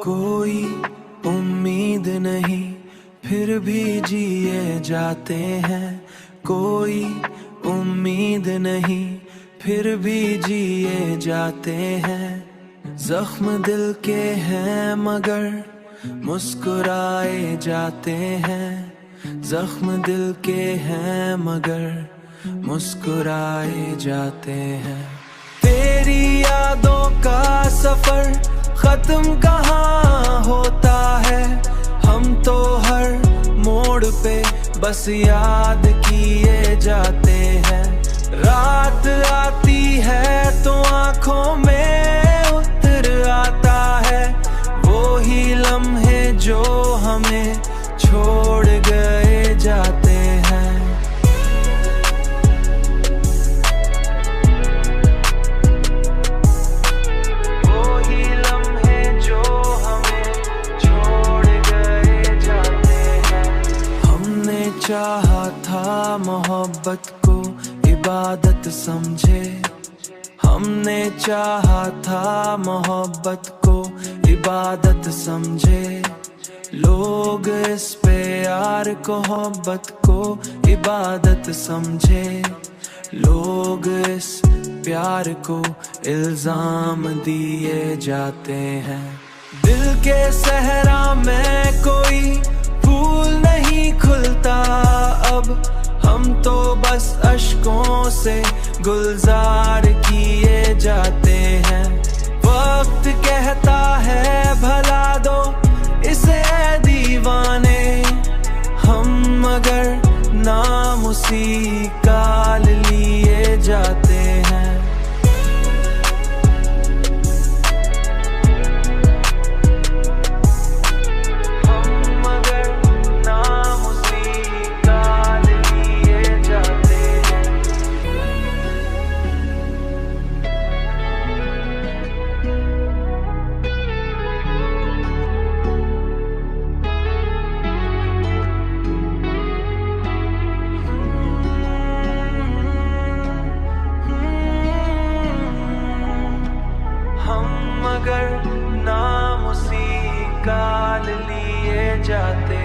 कोई उम्मीद नहीं फिर भी जिए जाते हैं, कोई उम्मीद नहीं फिर भी जिए जाते हैं। जख्म दिल के हैं मगर मुस्कुराए जाते हैं, जख्म दिल के हैं मगर मुस्कुराए जाते हैं। तेरी यादों का सफर खत्म कहाँ होता है, हम तो हर मोड़ पे बस याद किए जाते हैं। रात आती है तो आंखों में उतर आता है वो ही लम्हे जो हमें छोड़ गए जाते हैं। चाहा था मोहब्बत को इबादत समझे, हमने चाहा था मोहब्बत को इबादत समझे। लोग इस प्यार को मोहब्बत को इबादत समझे, लोग इस प्यार को इल्जाम दिए जाते हैं। दिल के सहरा में कोई फूल नहीं खुलता अब, हम तो बस अश्कों से गुलजार किए जाते हैं। वक्त कहता है भला दो इसे दीवाने, हम मगर नाम उसी का लिए जाते हैं। मगर नाम उसी का लिए जाते